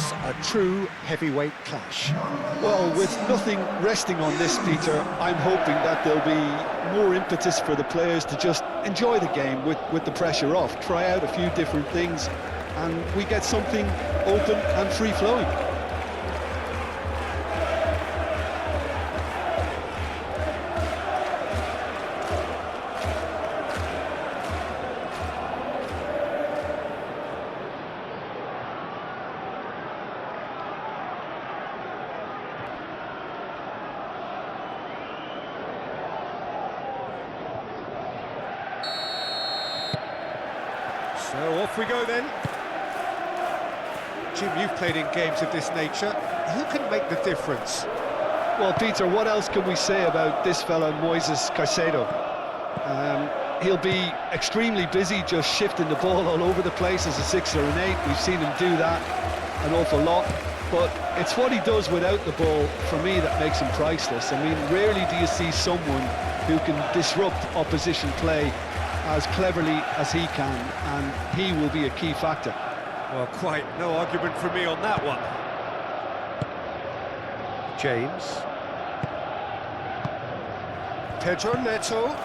was a true heavyweight clash. Well, with nothing resting on this, Peter, I'm hoping that there'll be more impetus for the players to just enjoy the game with the pressure off, try out a few different things, and we get something open and free-flowing. So off we go then. Jim, you've played in games of this nature. Who can make the difference? Well, Peter, what else can we say about this fella, Moises Caicedo? He'll be extremely busy just shifting the ball all over the place as a 6 or an 8. We've seen him do that an awful lot. But it's what he does without the ball, for me, that makes him priceless. I mean, rarely do you see someone who can disrupt opposition play as cleverly as he can, and he will be a key factor. Well, quite no argument from me on that one. James. Pedro Neto.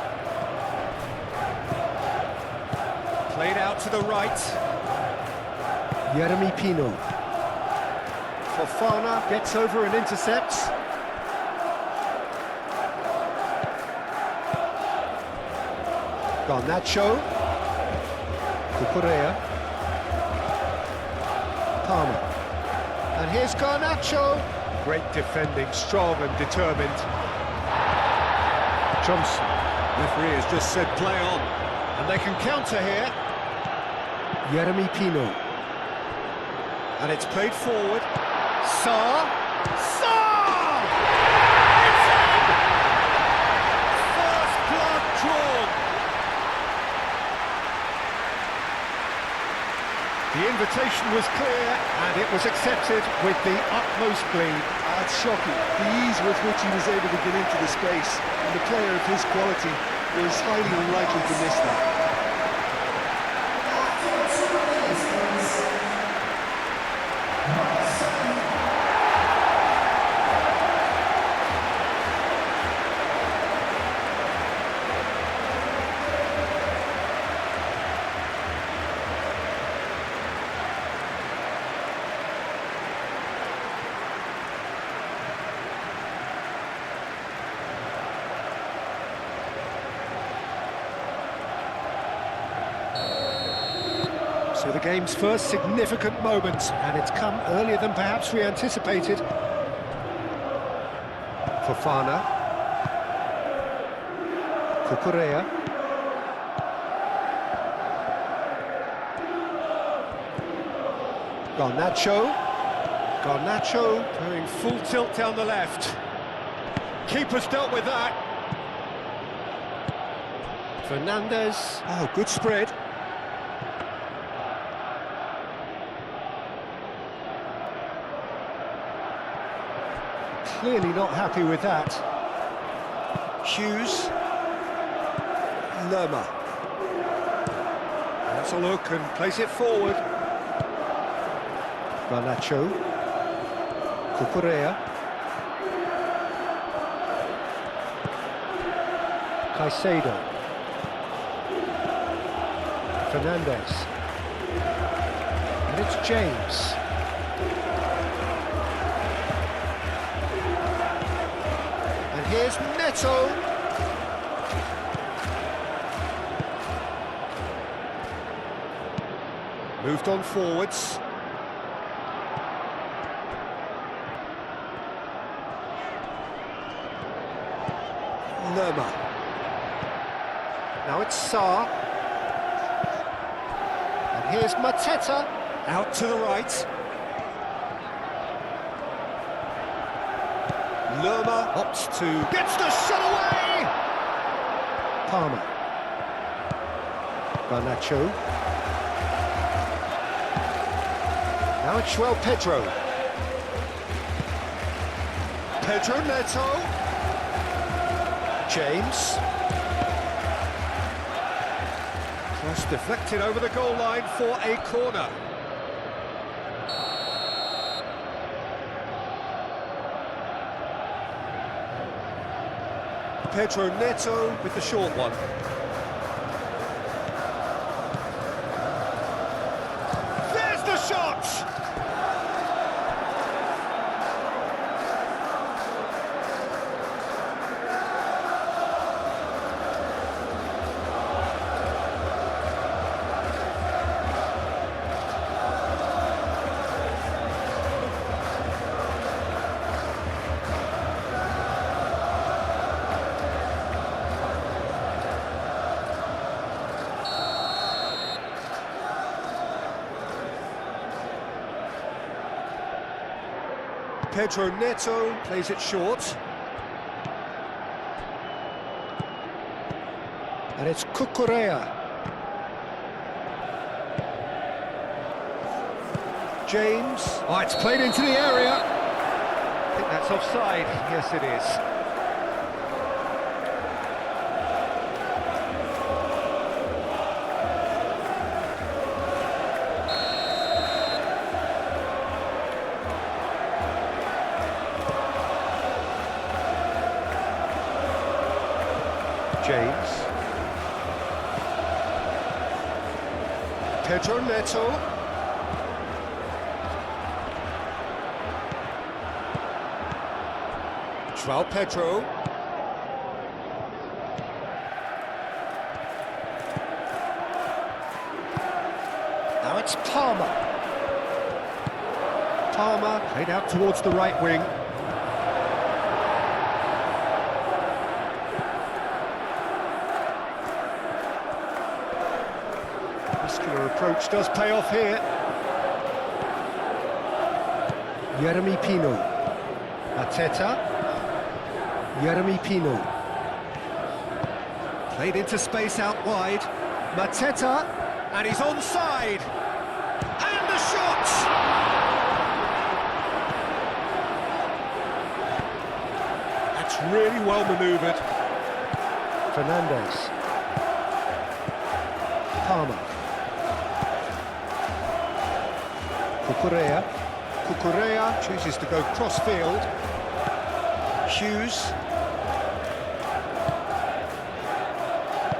Played out to the right. Jeremy Pino. Fofana gets over and intercepts. Garnacho. Cucurella. Palmer. And here's Garnacho. Great defending, strong and determined. Johnson. Referee has just said play on. And they can counter here. Jeremy Pino. And it's played forward. Sarr. Sarr! It's in! First blood drawn. The invitation was clear, and it was accepted with the utmost glee. That's shocking. The ease with which he was able to get into the space, and a player of his quality was highly unlikely to miss that. So the game's first significant moment, and it's come earlier than perhaps we anticipated. Fofana. Cucurella. Garnacho. Garnacho going full tilt down the left. Keeper's dealt with that. Fernandez. Oh, good spread. Clearly not happy with that. Hughes. Lerma. That's a look and plays it forward. Garnacho. Cucurella. Caicedo. Fernandez. And it's James. And here's Neto. Moved on forwards. Lerma. Now it's Sarr. And here's Mateta. Out to the right. Lerma opts to... gets the shot away! Palmer. Garnacho. Now it's João Pedro. Pedro Neto. James. Cross deflected over the goal line for a corner. Pedro Neto with the short one. There's the shot! Pedro Neto plays it short. And it's Cucurella. James. Oh, it's played into the area. I think that's offside. Yes, it is. James. Pedro Neto. João Pedro. Now it's Palmer. Palmer played out towards the right wing. Muscular approach does pay off here. Jeremy Pino. Mateta. Jeremy Pino. Played into space out wide. Mateta, and he's onside. And the shot! That's really well manoeuvred. Fernandez. Palmer. Cucurella. Cucurella chooses to go cross-field. Hughes.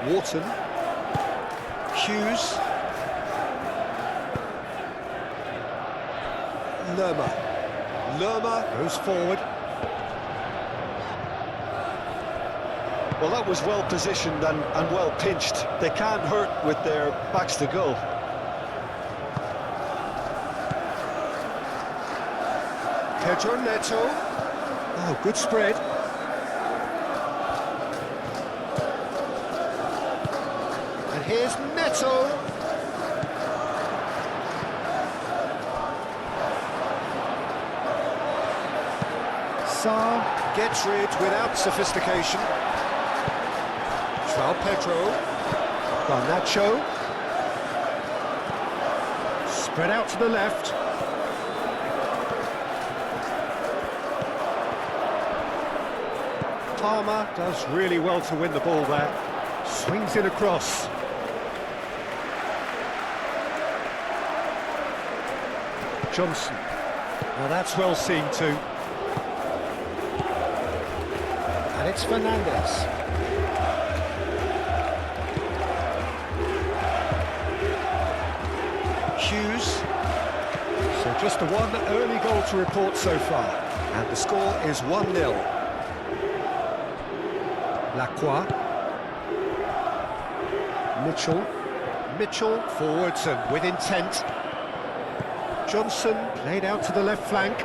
Wharton. Hughes. Lerma. Lerma goes forward. Well, that was well positioned and well pinched. They can't hurt with their backs to goal. Pedro Neto. Oh, good spread. And here's Neto. Sarr gets rid without sophistication. João Pedro. Garnacho. Spread out to the left. Palmer does really well to win the ball there. Swings it across. Johnson. Now that's well seen too. And it's Fernandez. Hughes. So just the one early goal to report so far. And the score is 1-0. Lacroix. Mitchell. Mitchell forwards and with intent. Johnson played out to the left flank.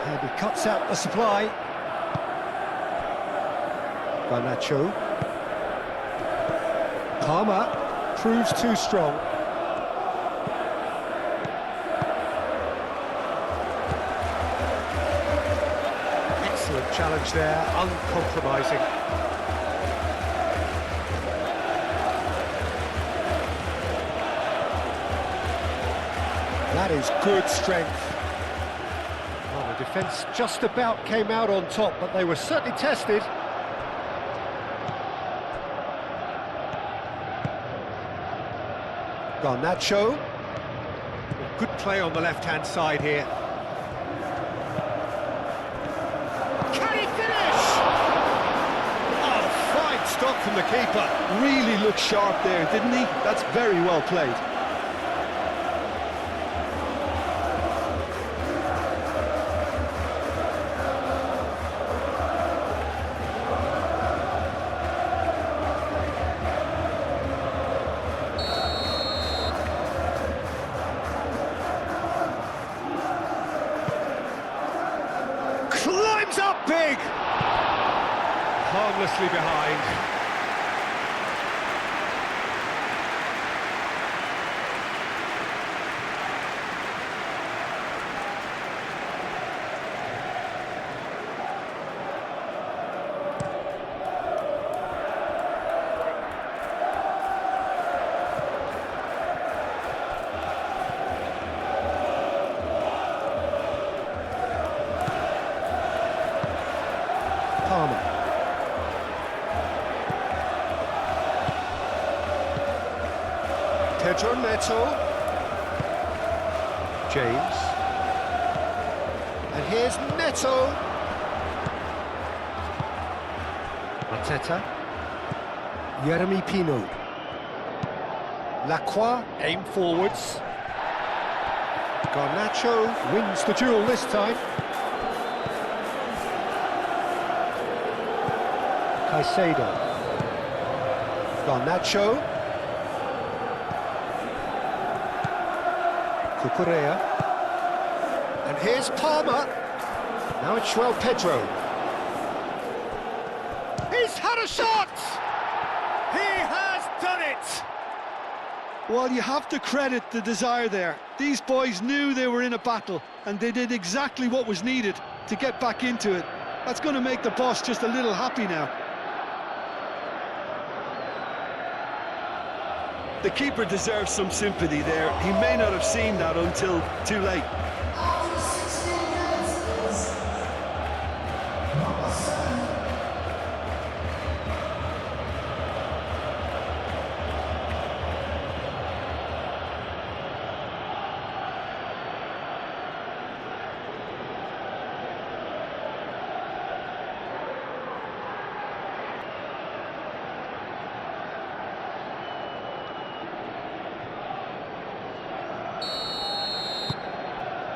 And he cuts out the supply. Garnacho. Palmer proves too strong. Excellent challenge there, uncompromising. That is good strength. Well, the defence just about came out on top, but they were certainly tested. Garnacho. Good play on the left-hand side here. stop from the keeper. Really looked sharp there, didn't he? That's very well played. Climbs up big! Harmlessly behind. Palmer. Pedro Neto. James. And here's Neto. Arteta. Jeremy Pino. Lacroix, aim forwards. Garnacho wins the duel this time. Caicedo. Garnacho. Cucurella. And here's Palmer. Now it's João Pedro. He's had a shot! He has done it! Well, you have to credit the desire there. These boys knew they were in a battle, and they did exactly what was needed to get back into it. That's going to make the boss just a little happy now. The keeper deserves some sympathy there. He may not have seen that until too late.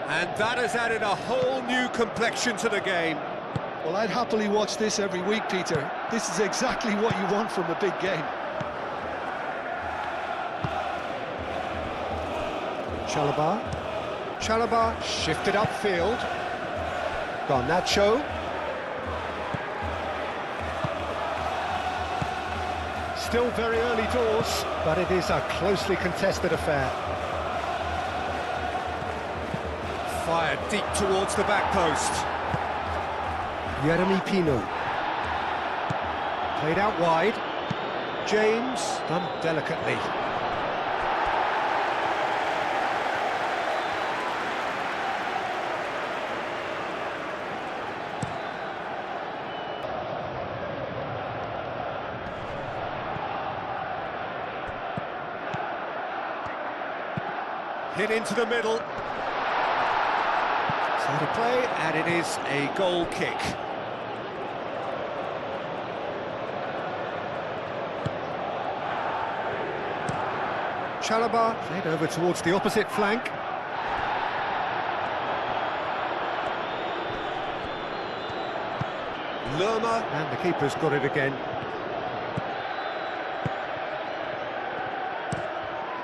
And that has added a whole new complexion to the game. Well, I'd happily watch this every week, Peter. This is exactly what you want from a big game. Chalobah. Chalobah shifted upfield. Garnacho. Still very early doors. But it is a closely contested affair. Fired deep towards the back post. Jeremy Pino. Played out wide. James done delicately. Hit into the middle. So to play, and it is a goal kick. Chalobah played over towards the opposite flank. Lerma, and the keeper's got it again.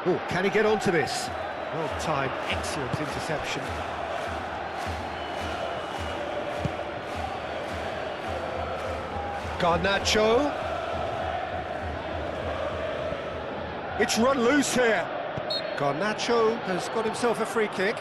Oh, can he get onto this? Well timed, excellent interception. Garnacho. It's run loose here. Garnacho has got himself a free kick.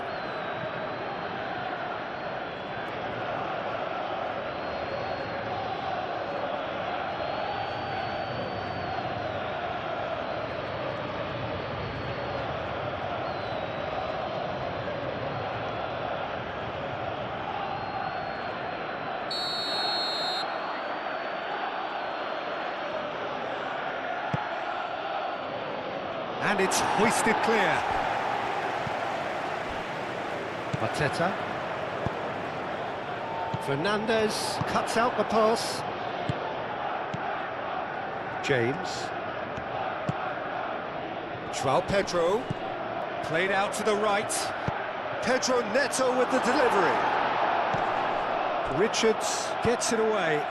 And it's hoisted clear. Arteta. Fernandez cuts out the pass. James. Joao Pedro, played out to the right. Pedro Neto with the delivery. Richards gets it away.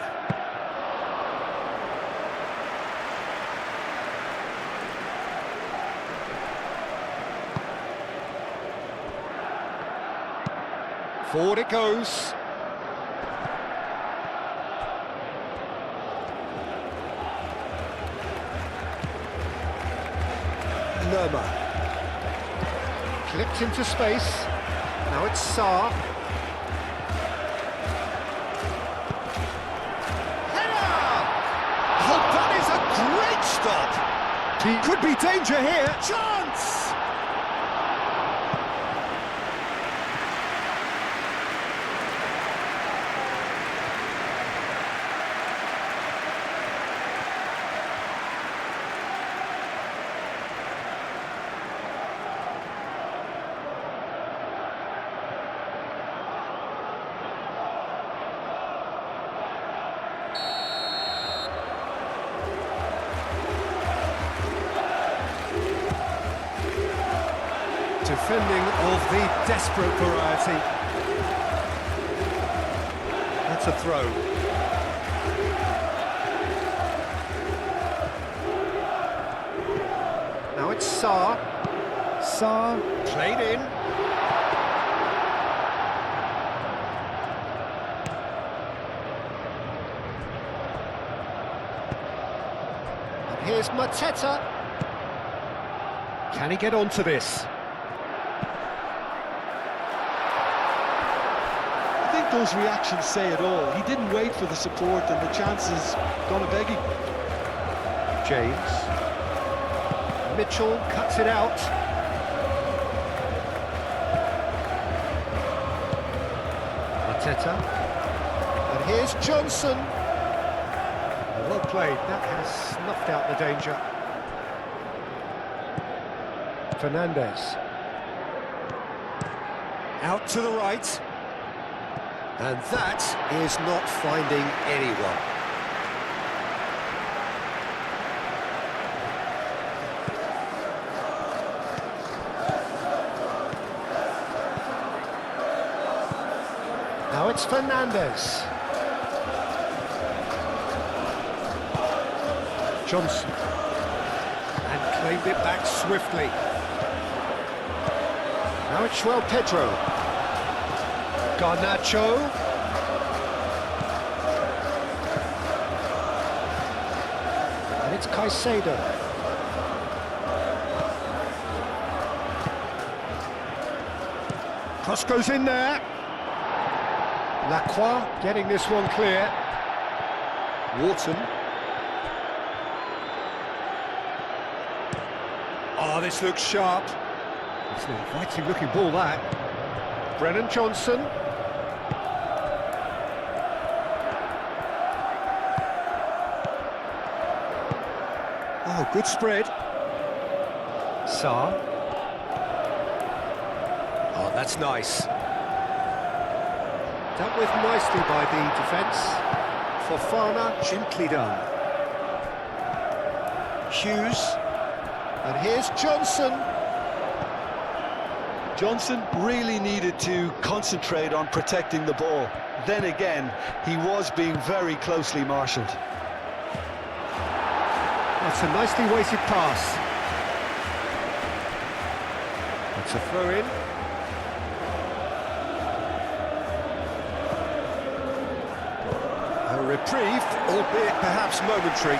Forward it goes. Lerma. Clipped into space. Now it's Sarr. Header! Oh, that is a great stop! Could be danger here. Chance! Defending of the desperate variety. That's a throw. Now it's Sarr. Sarr played in. And here's Mateta. Can he get onto this? Those reactions say it all. He didn't wait for the support and the chances gone a begging. James. Mitchell cuts it out. Mateta. And here's Johnson. Well played. That has snuffed out the danger. Fernandez. Out to the right. And that is not finding anyone. Now it's Fernandez. Johnson. And claimed it back swiftly. Now it's Joao Pedro. Garnacho. And it's Caicedo. Cross goes in there. Lacroix getting this one clear. Wharton. Oh, this looks sharp. It's an inviting looking ball, that. Brennan Johnson. Oh, good spread. Sarr. Oh, that's nice. Dealt with nicely by the defence. Fofana, gently done. Hughes. And here's Johnson. Johnson really needed to concentrate on protecting the ball. Then again, he was being very closely marshalled. That's a nicely weighted pass. That's a throw-in. A reprieve, albeit perhaps momentary.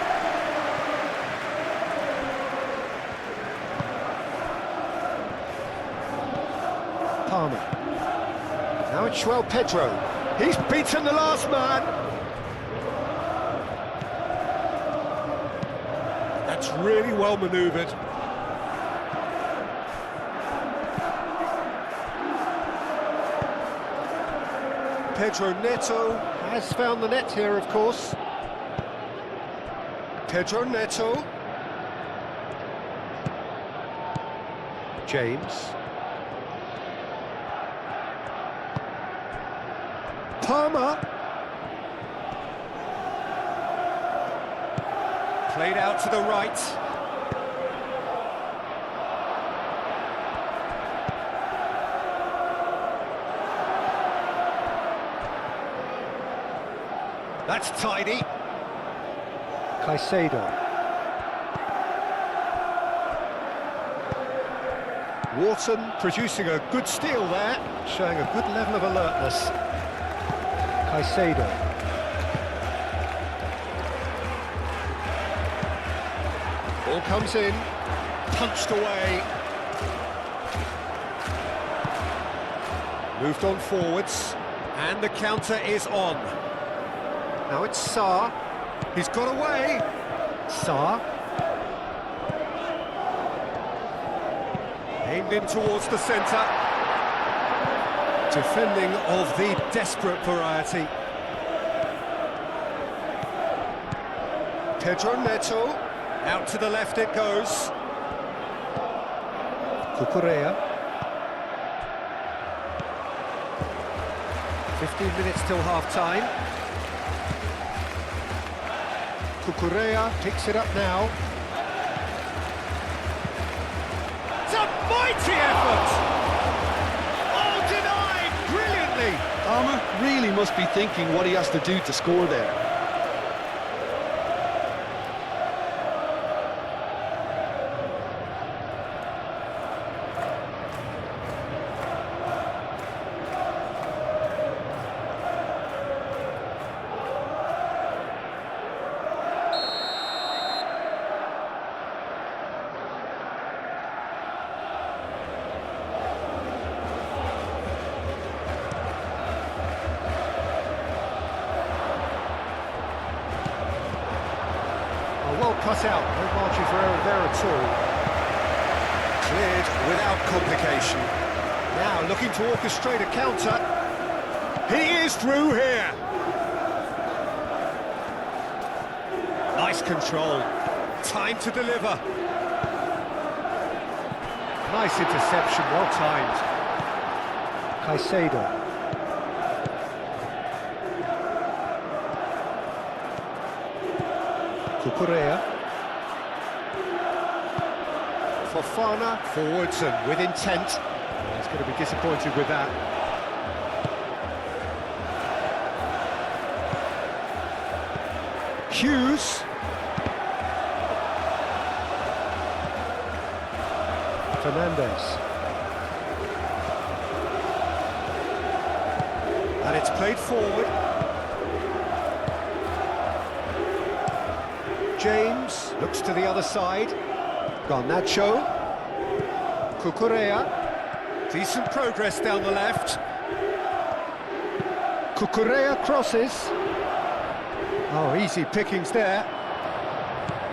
Palmer. Now it's Joao Pedro. He's beaten the last man. That's really well manoeuvred. Pedro Neto has found the net here, of course. Pedro Neto. James. Palmer. Played out to the right. That's tidy. Caicedo. Wharton producing a good steal there, showing a good level of alertness. Caicedo. Ball comes in, punched away. Moved on forwards, and the counter is on. Now it's Sarr. He's got away. Sarr. Aimed in towards the centre. Defending of the desperate variety. Pedro Neto. Out to the left it goes. Cucurella. 15 minutes till half-time. Cucurella picks it up now. It's a mighty effort! Oh, denied brilliantly! Armour really must be thinking what he has to do to score there. Well cut out, no margin for error there at all. Cleared without complication. Now looking to orchestrate a counter. He is through here. Nice control. Time to deliver. Nice interception, well timed. Caicedo. Cucurella. Fofana forwards and with intent. He's going to be disappointed with that. Hughes. Fernandez. And it's played forward. James looks to the other side. Garnacho. Cucurella. Decent progress down the left. Cucurella crosses. Oh, easy pickings there.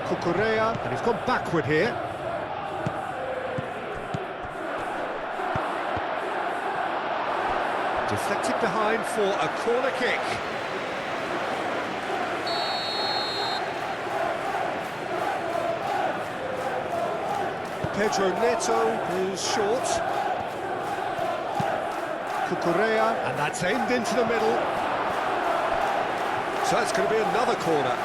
Cucurella, and he's gone backward here. Deflected behind for a corner kick. Pedro Neto is short. Cucurella, and that's aimed into the middle. So it's going to be another corner.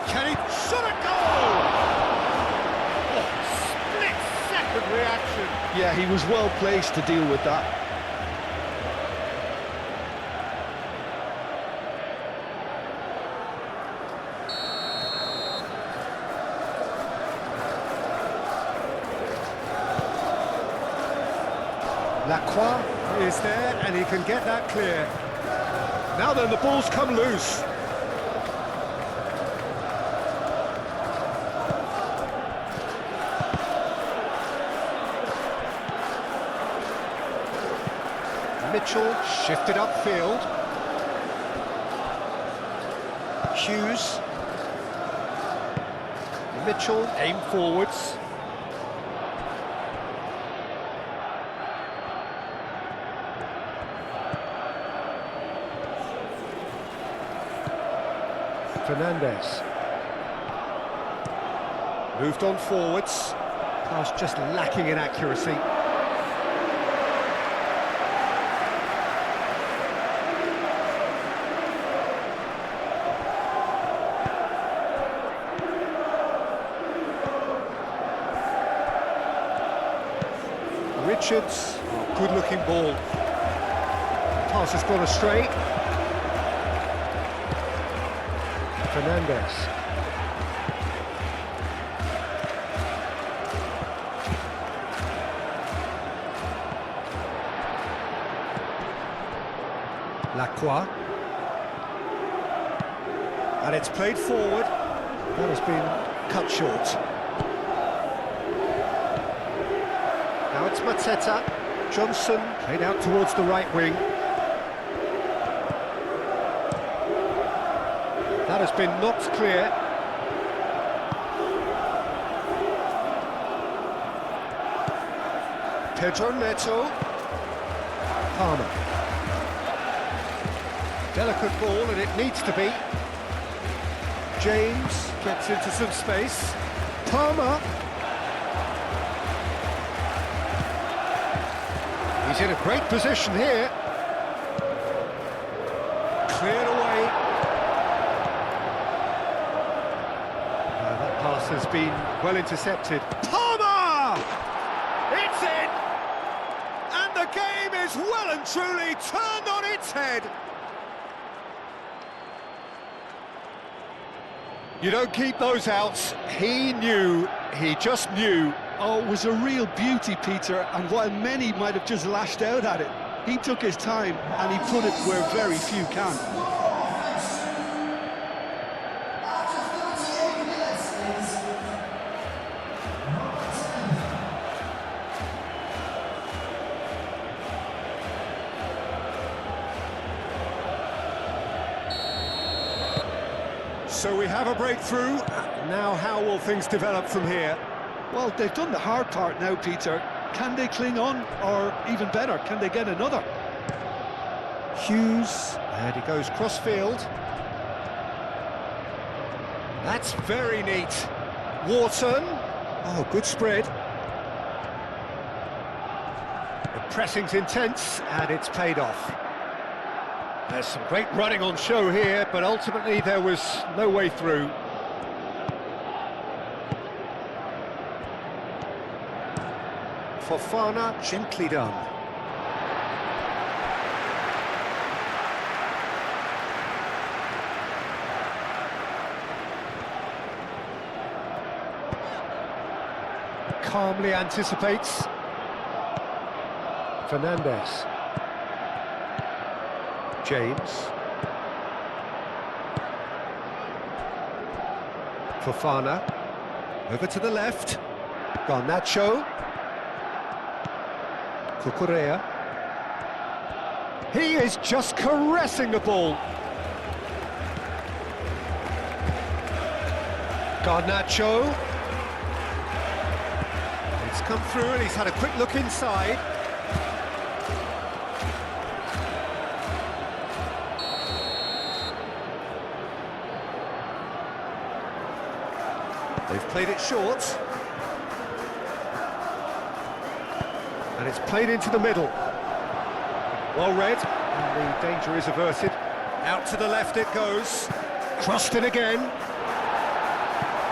Can he shot a goal? Oh, split-second reaction. Yeah, he was well placed to deal with that. Lacroix is there, and he can get that clear. Now then, the ball's come loose. Mitchell shifted upfield. Hughes. Mitchell aimed forwards. Fernandez. Moved on forwards. Pass just lacking in accuracy. Richards, oh, good-looking ball. Pass has gone astray. Fernandez. Lacroix. And it's played forward. That has been cut short. Now it's Mateta. Johnson played out towards the right wing. That has been knocked clear. Pedro Neto. Palmer. Delicate ball, and it needs to be. James gets into some space. Palmer. He's in a great position here. Cleared away. That pass has been well intercepted. Palmer! It's in! And the game is well and truly turned on its head. You don't keep those outs. He knew, he just knew. Oh, it was a real beauty, Peter, and while many might have just lashed out at it, he took his time and he put it where very few can. So we have a breakthrough. Now how will things develop from here? Well, they've done the hard part now, Peter. Can they cling on, or even better, can they get another? Hughes, and he goes cross-field. That's very neat. Wharton, oh, good spread. The pressing's intense, and it's paid off. There's some great running on show here, but ultimately there was no way through. Fofana, gently done. Calmly anticipates. Fernandez. James. Fofana. Over to the left. Garnacho. Cucurella. He is just caressing the ball. Garnacho. It's come through and he's had a quick look inside. They've played it short. And it's played into the middle. Well read, and the danger is averted. Out to the left it goes. Crossed in again.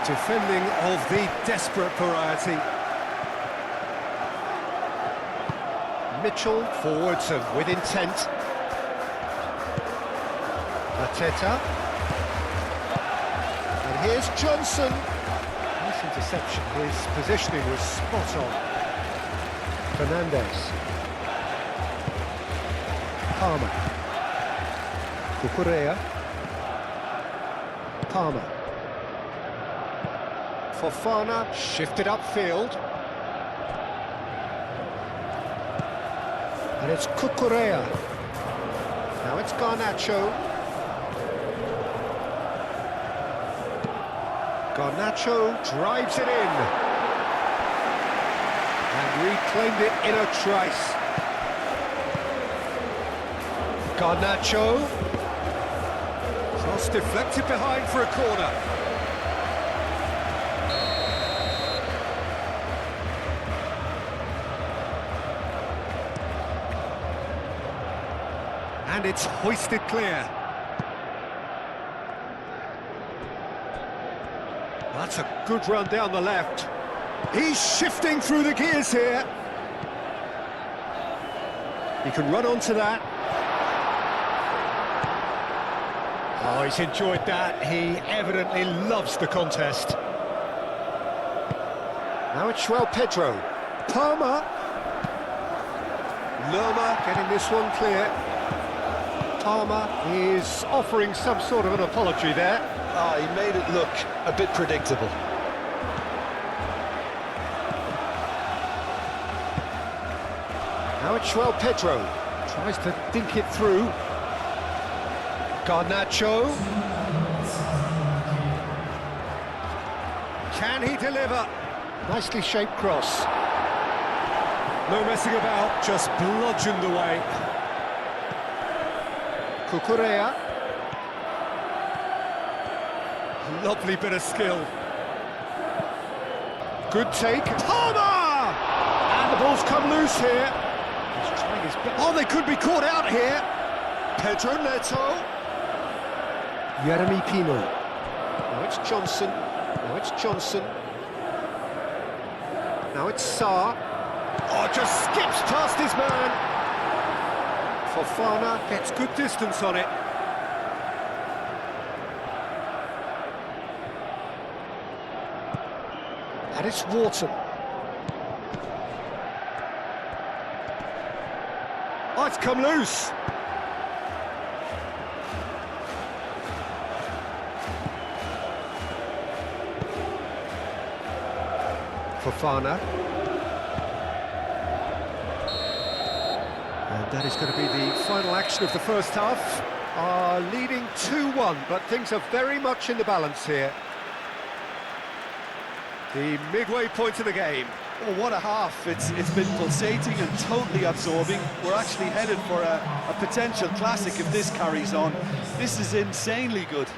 Defending of the desperate variety. Mitchell forwards and with intent. Mateta. And here's Johnson. Nice interception. His positioning was spot on. Fernandez. Palmer. Cucurella. Palmer. Fofana shifted upfield. And it's Cucurella. Now it's Garnacho. Garnacho drives it in. And reclaimed it in a trice. Garnacho. Cross deflected behind for a corner. And it's hoisted clear. That's a good run down the left. He's shifting through the gears here. He can run onto that. Oh, he's enjoyed that. He evidently loves the contest. Now it's João Pedro. Palmer. Lerma getting this one clear. Palmer is offering some sort of an apology there. Oh, he made it look a bit predictable. Now it's João Pedro. Tries to dink it through. Garnacho. Can he deliver? Nicely shaped cross. No messing about, just bludgeoned away. Cucurella. Lovely bit of skill. Good take. Palmer! And the ball's come loose here. He's trying his best. Oh, they could be caught out here. Pedro Neto. Jeremy Pino. Now it's Johnson. Now it's Johnson. Now it's Sarr. Oh, just skips past his man. Fofana gets good distance on it. And it's Wharton. Oh, it's come loose. Fofana. And that is going to be the final action of the first half. Leading 2-1, but things are very much in the balance here. The midway point of the game. Oh, what a half. It's been pulsating and totally absorbing. We're actually headed for a potential classic if this carries on. This is insanely good.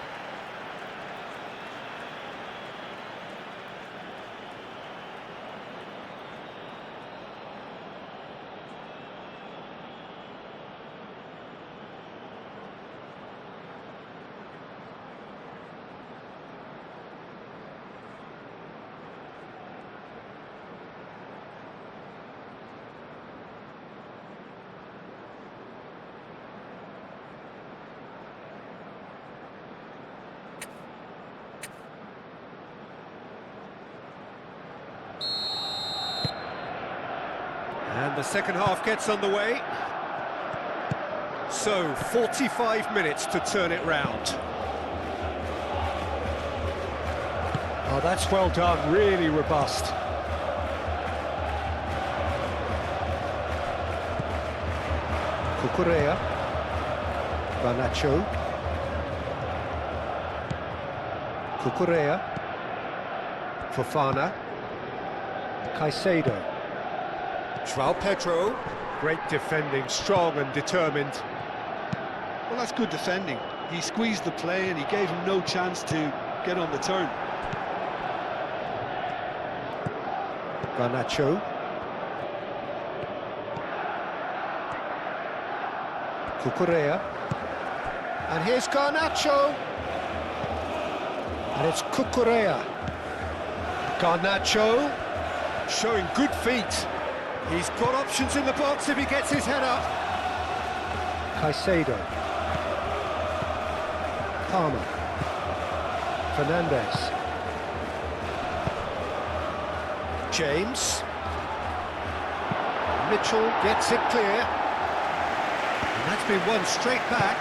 And the second half gets underway. So, 45 minutes to turn it round. Oh, that's well done, really robust. Cucurella. Garnacho. Cucurella. Fofana. Caicedo. João Pedro, great defending, strong and determined. Well, that's good defending. He squeezed the play and he gave him no chance to get on the turn. Garnacho. Cucurella. And here's Garnacho. And it's Cucurella. Garnacho, showing good feet. He's got options in the box if he gets his head up. Caicedo. Palmer. Fernandez. James. Mitchell gets it clear. And that's been won straight back.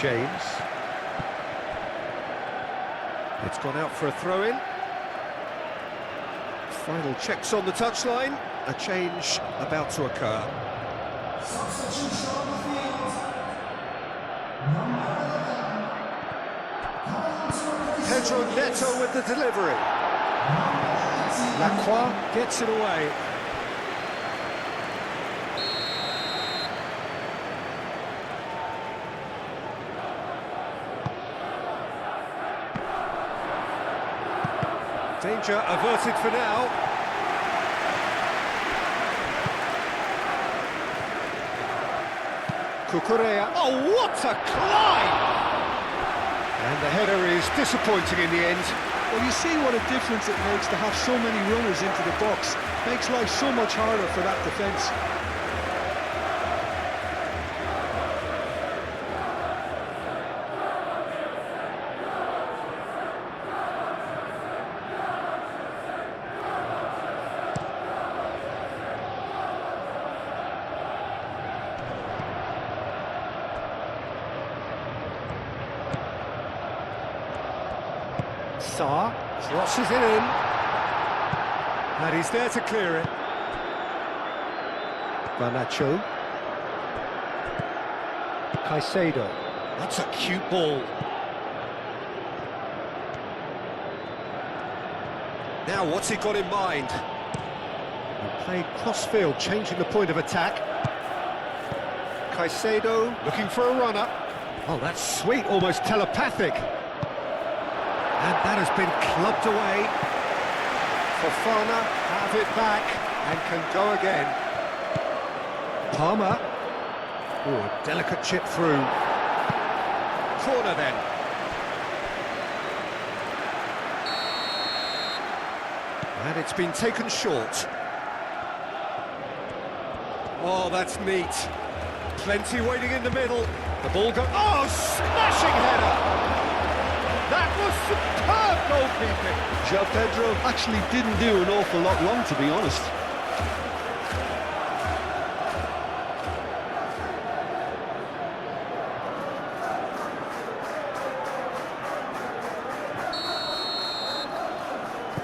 James. It's gone out for a throw-in. Final checks on the touchline. A change about to occur. Pedro Neto with the delivery. Lacroix gets it away. Danger averted for now. Cucurella. Oh, what a climb! And the header is disappointing in the end. Well, you see what a difference it makes to have so many runners into the box. Makes life so much harder for that defence. Sarr crosses it in. And he's there to clear it. Garnacho. Caicedo. That's a cute ball. Now, what's he got in mind? He played cross-field, changing the point of attack. Caicedo looking for a runner. Oh, that's sweet, almost telepathic. And that has been clubbed away. Fofana have it back and can go again. Palmer. Oh, a delicate chip through. Corner then. And it's been taken short. Oh, that's neat. Plenty waiting in the middle. The ball goes... Oh, smashing header! That was superb goalkeeping. João Pedro actually didn't do an awful lot wrong, to be honest.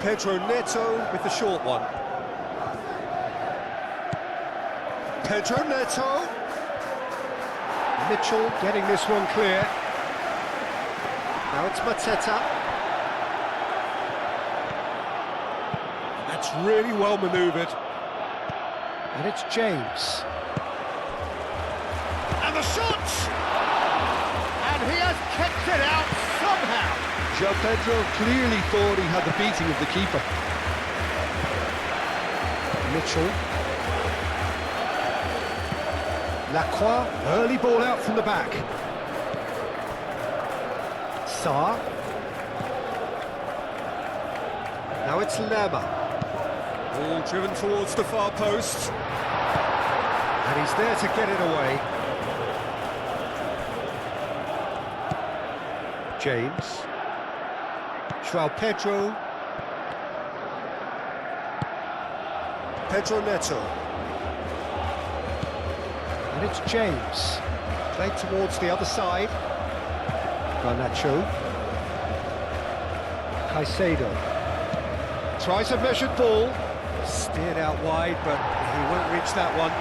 Pedro Neto with the short one. Pedro Neto. Mitchell getting this one clear. Now it's Mateta. That's really well manoeuvred. And it's James. And the shot! And he has kept it out somehow. João Pedro clearly thought he had the beating of the keeper. Mitchell. Lacroix, early ball out from the back. Sarr. Now it's Lerma. Ball driven towards the far post. And he's there to get it away. James. João Pedro. Pedro Neto. And it's James. Played towards the other side. Garnacho. Caicedo. Tries a measured ball. Steered out wide, but he won't reach that one.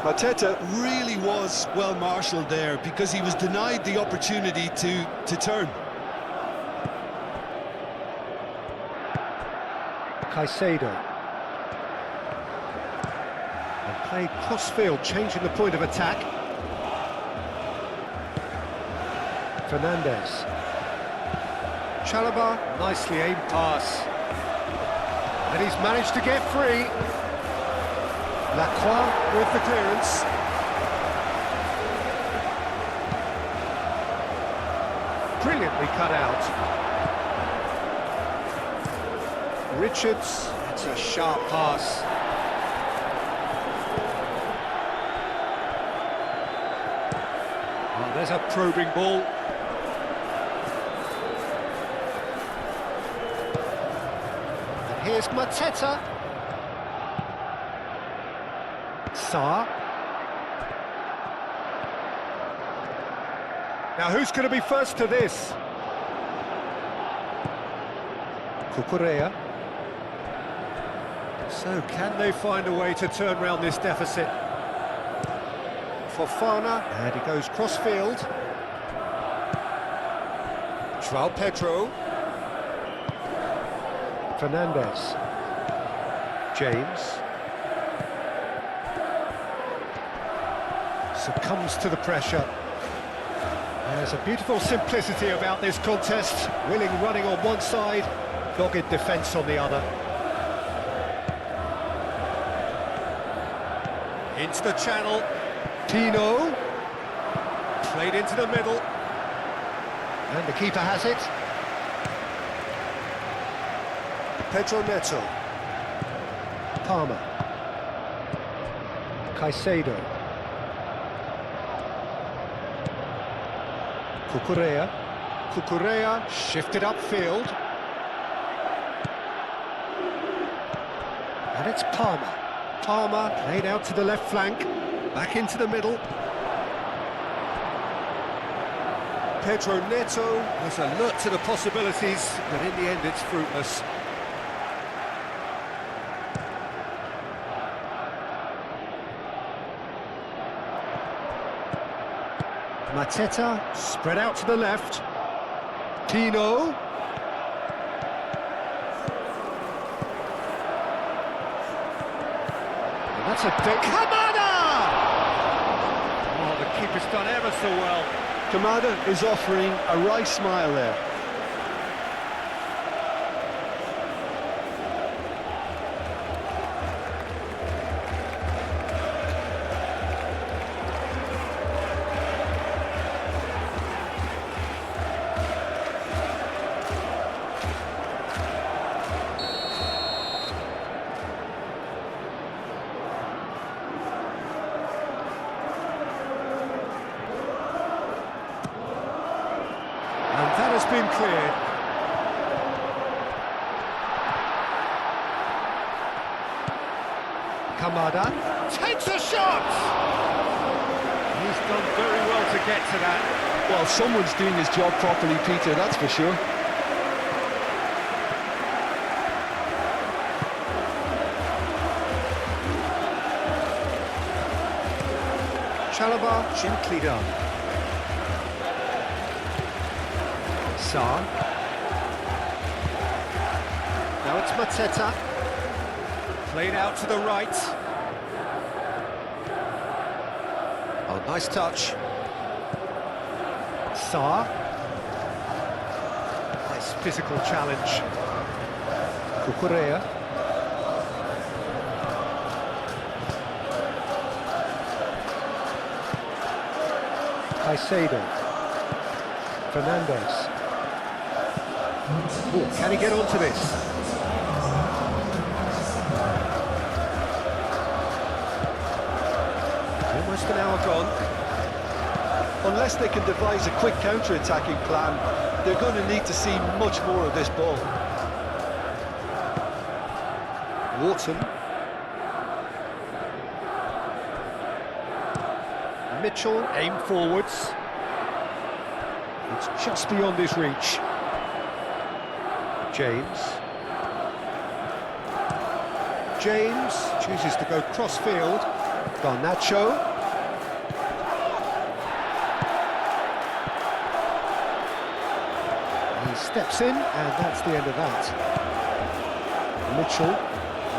Mateta really was well marshalled there because he was denied the opportunity to turn. Caicedo. And played cross-field, changing the point of attack. Fernandez. Chalobah, nicely aimed pass. And he's managed to get free. Lacroix with the clearance. Brilliantly cut out. Richards, that's a sharp pass. Oh, there's a probing ball. And here's Mateta. Sarr. Now who's going to be first to this? Cucurella. So can they find a way to turn around this deficit? Fofana, and he goes cross-field. João Pedro. Fernandez. James. Succumbs to the pressure. There's a beautiful simplicity about this contest. Willing running on one side, dogged defence on the other. Into the channel. Tino. Played into the middle. And the keeper has it. Pedro Neto. Palmer. Caicedo. Cucurella shifted upfield. And it's Palmer. Palmer played out to the left flank, back into the middle. Pedro Neto was alert to the possibilities, but in the end it's fruitless. Mateta spread out to the left. Tino. And that's a big... Kamada! Oh, the keeper's done ever so well. Kamada is offering a wry smile there. And that has been cleared. Kamada takes a shot! He's done very well to get to that. Well, someone's doing his job properly, Peter, that's for sure. Chalobah gently done. Sarr. Now it's Mateta. Played out to the right. Oh, nice touch. Sarr. Nice physical challenge. Cucurella. Caicedo. Fernandez. Ooh, can he get onto this? Almost an hour gone. Unless they can devise a quick counter-attacking plan, they're going to need to see much more of this ball. Wharton. Mitchell, aim forwards. It's just beyond his reach. James chooses to go cross-field. Garnacho. He steps in, and that's the end of that.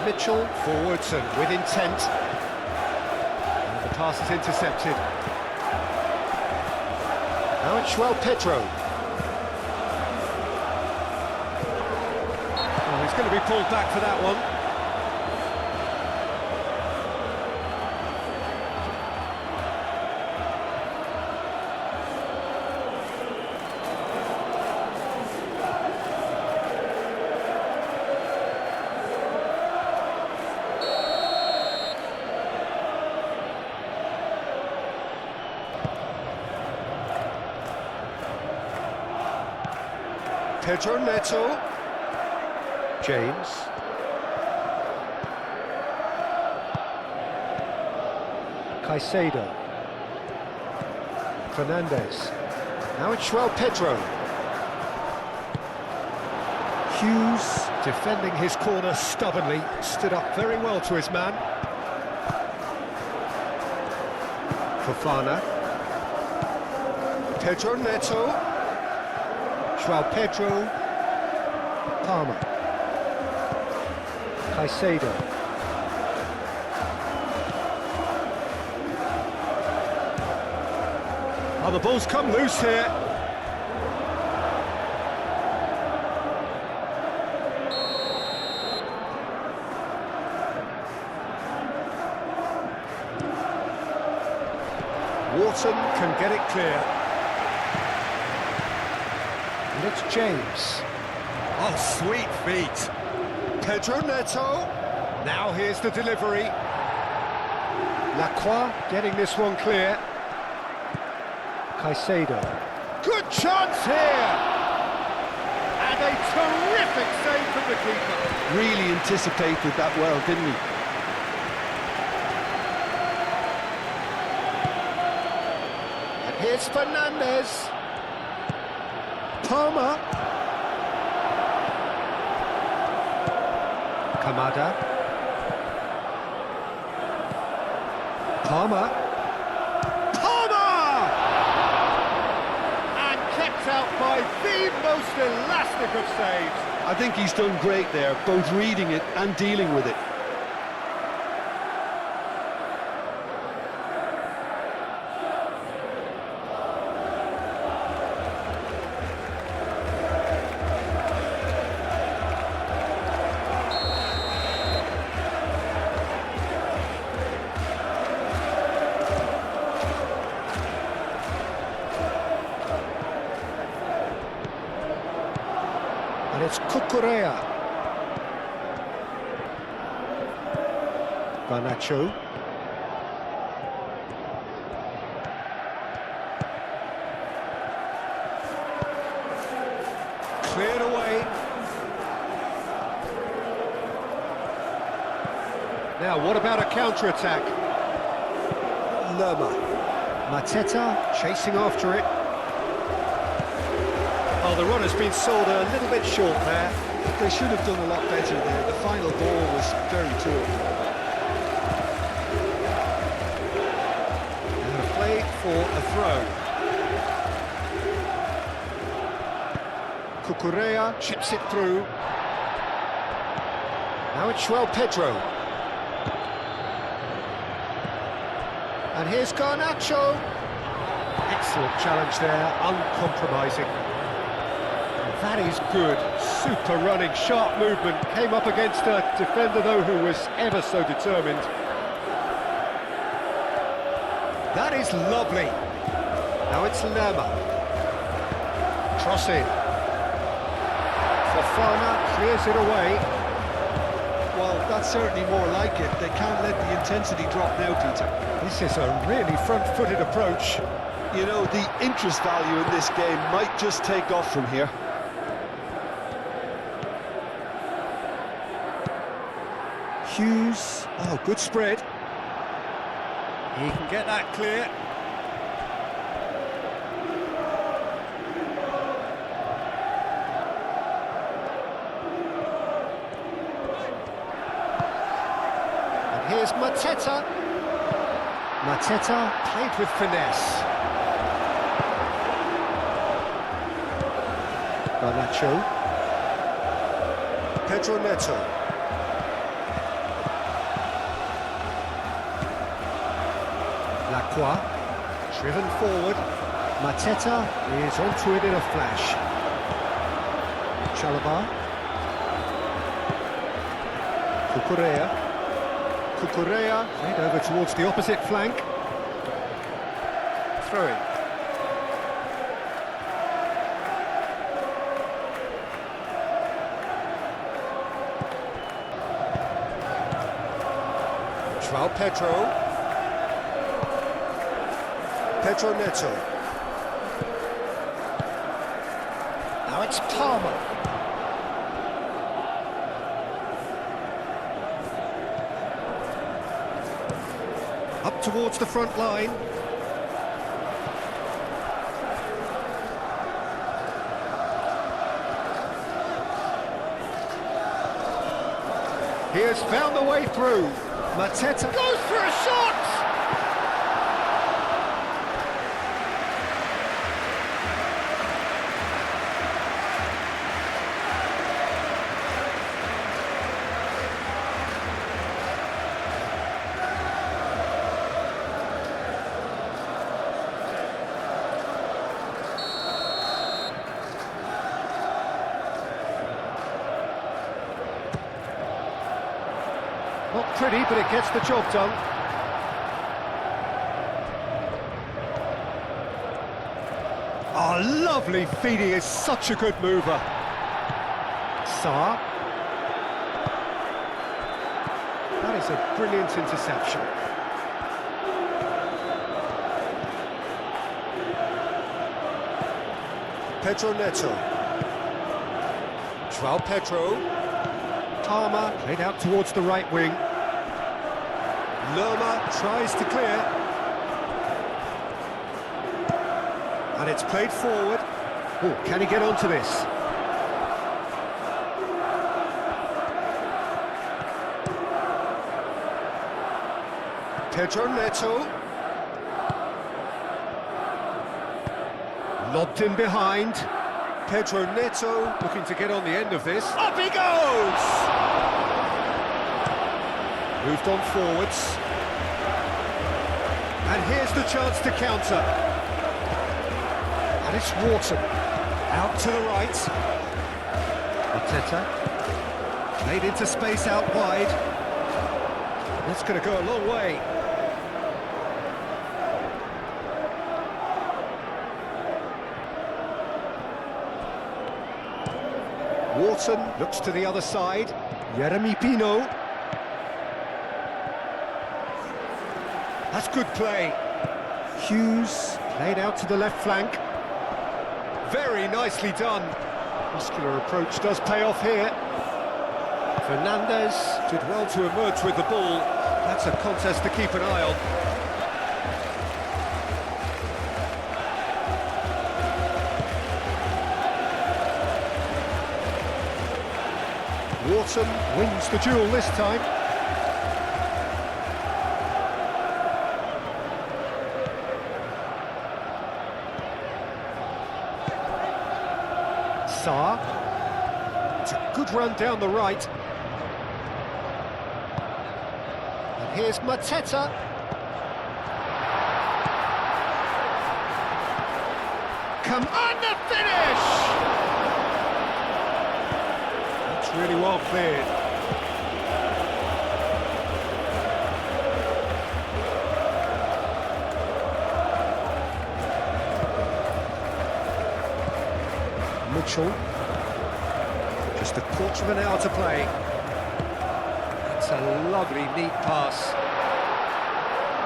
Mitchell forwards and with intent. And the pass is intercepted. Now it's João Pedro. He's going to be pulled back for that one. Pedro Neto. James. Caicedo. Fernandez. Now it's João Pedro. Hughes defending his corner stubbornly, stood up very well to his man. Fofana. Pedro Neto. João Pedro. Palmer. Caicedo. Oh, the ball's come loose here. Wharton can get it clear. And it's James. Oh, sweet feet. Pedro Neto. Now here's the delivery. Lacroix getting this one clear. Caicedo. Good chance here! And a terrific save from the keeper. Really anticipated that well, didn't he? And here's Fernandez. Palmer. Kamada. Palmer. Palmer! And kept out by the most elastic of saves. I think he's done great there, both reading it and dealing with it. And it's Cucurella. Garnacho. Cleared away. Now, what about a counter-attack? Lerma. Mateta chasing after it. Oh, the run has been sold a little bit short there. They should have done a lot better there. The final ball was very poor. And a play for a throw. Cucurella chips it through. Now it's Pedro. And here's Garnacho. Excellent challenge there, uncompromising. That is good, super running, sharp movement. Came up against a defender, though, who was ever so determined. That is lovely. Now it's Lerma. Cross in. Fofana clears it away. Well, that's certainly more like it. They can't let the intensity drop now, Peter. This is a really front-footed approach. You know, the interest value in this game might just take off from here. Hughes, oh, good spread. He can get that clear. And here's Mateta. Mateta played with finesse. Garnacho. Pedro Neto. Lacroix, driven forward. Mateta is onto it in a flash. Chalobah. Cucurella played over towards the opposite flank. Throw in. Pedro. Pedro Neto. Now it's Palmer. Up towards the front line. He has found the way through. Mateta goes for a shot! Not pretty, but it gets the job done. Oh, lovely feed. He is such a good mover. Sarr. That is a brilliant interception. Pedro Neto. Pedro. Palmer played out towards the right wing. Lerma tries to clear. And it's played forward. Oh, can he get onto this? Pedro Neto. Lobbed in behind. Pedro Neto looking to get on the end of this. Up he goes! Moved on forwards. And here's the chance to counter. And it's Wharton. Out to the right. Arteta. Played into space out wide. That's going to go a long way. Wharton looks to the other side. Yeremy Pino. That's good play. Hughes played out to the left flank. Very nicely done. Muscular approach does pay off here. Fernandez did well to emerge with the ball. That's a contest to keep an eye on. Wharton wins the duel this time. Sarr. It's a good run down the right. And here's Mateta. Come on, the finish! That's really well cleared. Mitchell. Just a quarter of an hour to play. That's a lovely, neat pass.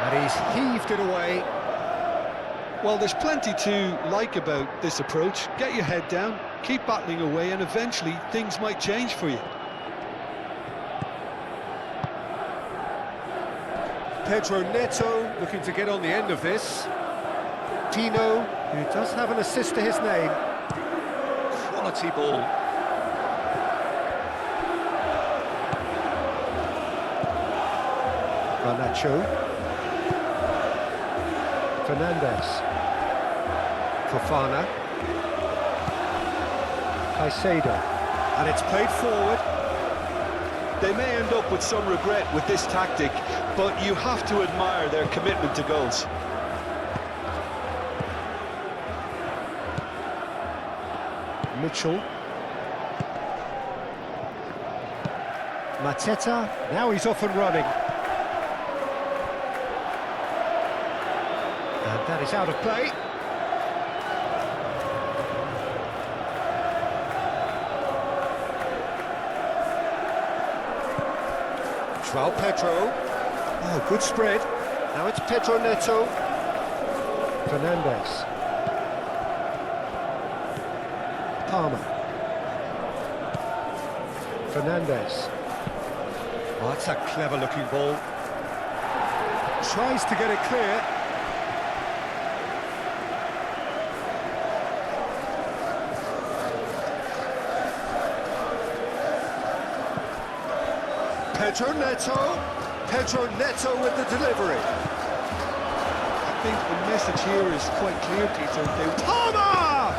And he's heaved it away. Well, there's plenty to like about this approach. Get your head down, keep battling away, and eventually things might change for you. Pedro Neto looking to get on the end of this. Tino, who does have an assist to his name. Quality ball. Garnacho. Fernandez. Fofana. Caicedo. And it's played forward. They may end up with some regret with this tactic, but you have to admire their commitment to goals. Mitchell. Mateta, now he's off and running. And that is out of play. João Pedro. Oh, good spread. Now it's Pedro Neto. Fernandez. Palmer. Fernandez. Oh, that's a clever-looking ball. Tries to get it clear. Pedro Neto. Pedro Neto with the delivery. I think the message here is quite clear, Peter. Palmer!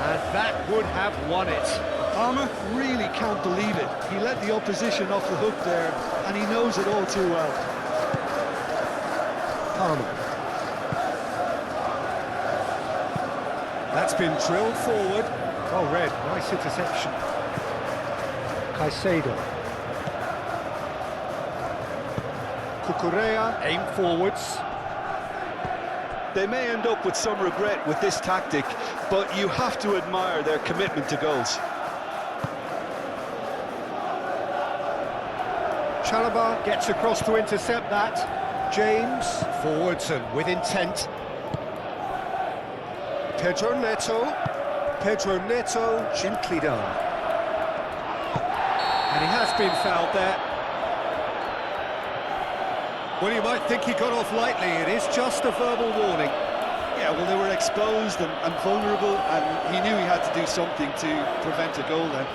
And that would have won it. Palmer really can't believe it. He let the opposition off the hook there, and he knows it all too well. Palmer. That's been drilled forward. Oh, red. Nice interception. Caicedo. Cucurella, aim forwards. They may end up with some regret with this tactic, but you have to admire their commitment to goals. Chalobah gets across to intercept that. James, forwards and with intent. Pedro Neto. Pedro Neto, gently done. And he has been fouled there. Well, you might think he got off lightly. It is just a verbal warning. Yeah, well, they were exposed and vulnerable, and he knew he had to do something to prevent a goal then.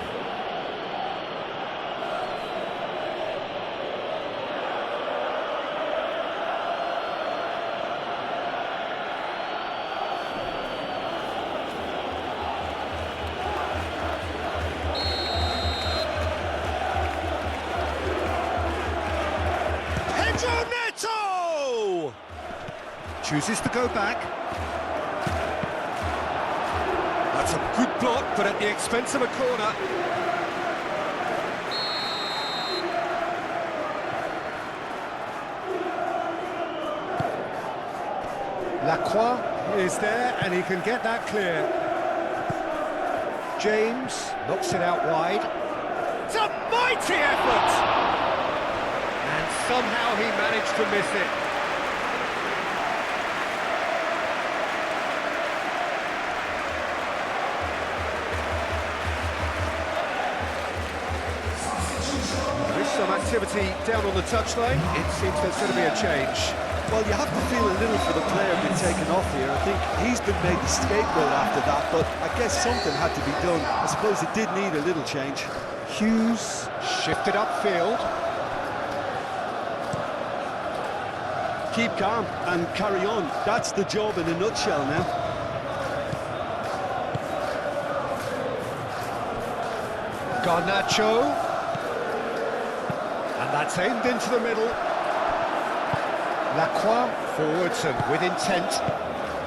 Neto! Chooses to go back. That's a good block, but at the expense of a corner. Lacroix is there, and he can get that clear. James knocks it out wide. It's a mighty effort! And somehow he managed to miss it. There is some activity down on the touchline. It seems there's going to be a change. Well, you have to feel a little for the player being taken off here. I think he's been made the scapegoat after that, but I guess something had to be done. I suppose it did need a little change. Hughes shifted upfield. Keep calm and carry on. That's the job in a nutshell now. Garnacho. And that's aimed into the middle. Lacroix forwards and with intent.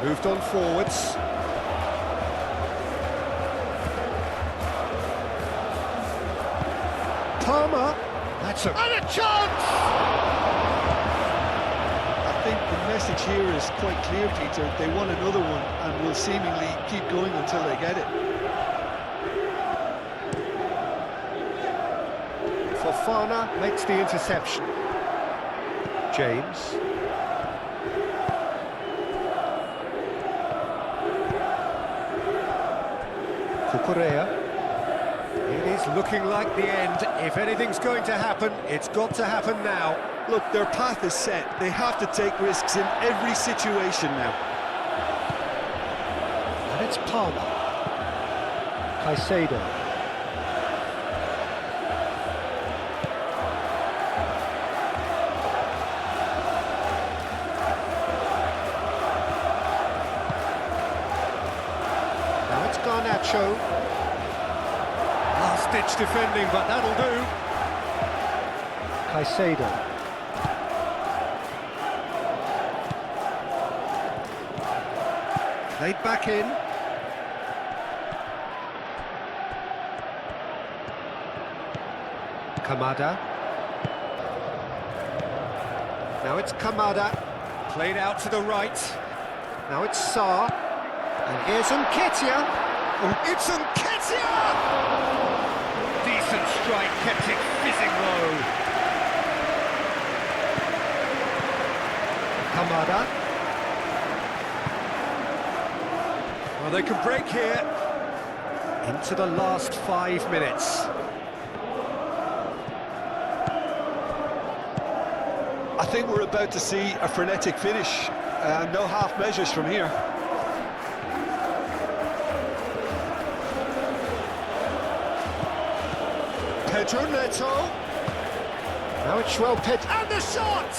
Moved on forwards. Palmer. That's and a chance! I think the message here is quite clear, Peter. They want another one and will seemingly keep going until they get it. Fofana makes the interception. James. Cucurella. It is looking like the end. If anything's going to happen, it's got to happen now. Look, their path is set. They have to take risks in every situation now. And it's Palmer. Caicedo. Now it's Garnacho. Last-ditch defending, but that'll do. Caicedo. Laid back in. Kamada. Now it's Kamada. Played out to the right. Now it's Sarr. And here's Nketiah. Oh, it's Nketiah! Decent strike, kept it fizzing low. Kamada. Well, they can break here. Into the last 5 minutes. I think we're about to see a frenetic finish. No half measures from here. Pedro Neto. Now it's Pedro. And the shot!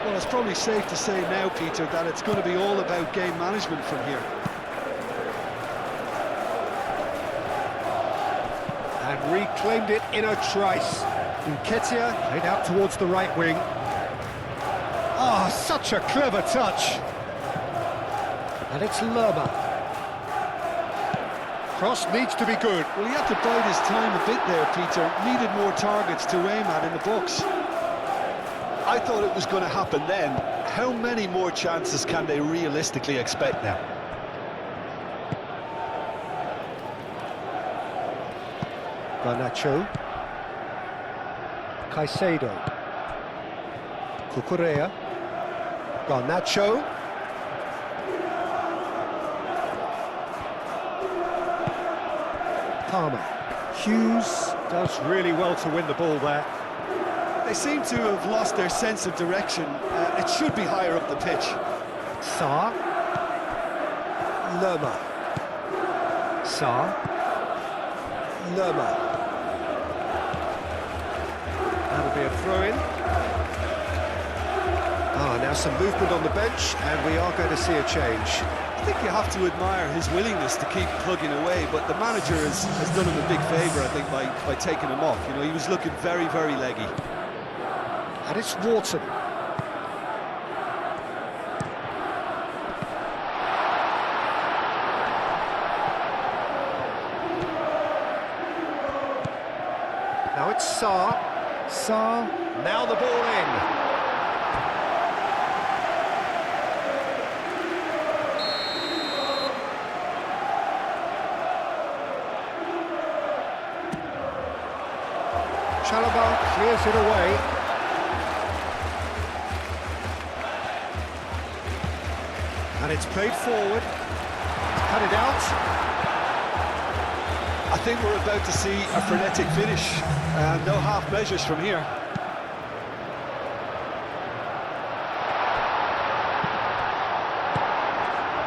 Well, it's probably safe to say now, Peter, that it's going to be all about game management from here. And reclaimed it in a trice. Nketiah played out towards the right wing. Ah, such a clever touch. And it's Lerma. Cross needs to be good. Well, he had to bide his time a bit there, Peter. Needed more targets to aim at in the box. I thought it was going to happen then. How many more chances can they realistically expect now? Garnacho. Caicedo. Cucurella. Garnacho. Palmer. Hughes does really well to win the ball there. They seem to have lost their sense of direction. It should be higher up the pitch. Sarr. Lerma. Sarr. Lerma. That'll be a throw-in. Now some movement on the bench, and we are going to see a change. I think you have to admire his willingness to keep plugging away, but the manager has done him a big favour, I think, by taking him off. You know, he was looking very, very leggy. And it's Wharton. Now it's Sarr. Sarr. Now the ball in. Chalobah clears it away. And it's played forward. Cut it out. I think we're about to see a frenetic finish. No half measures from here.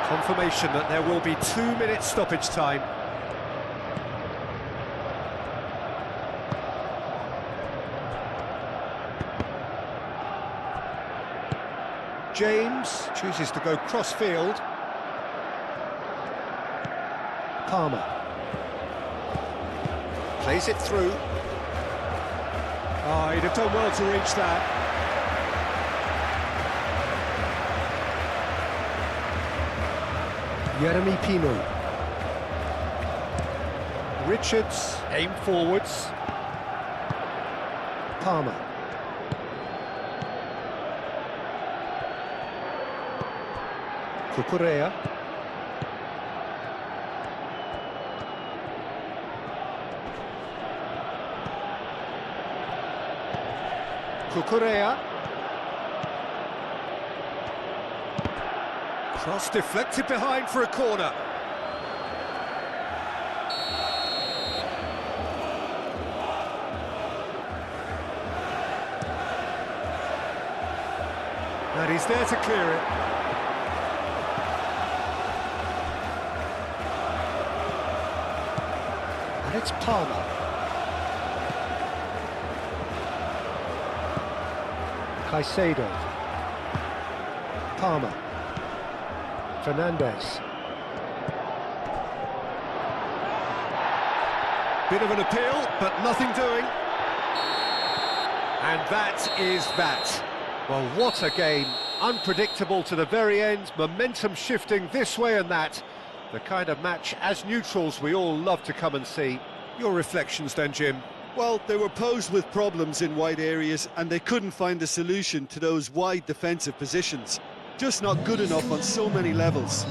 Confirmation that there will be 2 minutes stoppage time. James chooses to go cross-field. Palmer. Plays it through. Oh, he'd have done well to reach that. Jeremy Pino. Richards, aim forwards. Palmer. Cucurella. Cucurella. Cross deflected behind for a corner. And he's there to clear it. And it's Palmer. Caicedo. Palmer. Fernandez. Bit of an appeal, but nothing doing. And that is that. Well, what a game. Unpredictable to the very end, momentum shifting this way and that. The kind of match, as neutrals, we all love to come and see. Your reflections then, Jim? Well, they were posed with problems in wide areas and they couldn't find a solution to those wide defensive positions. Just not good enough on so many levels.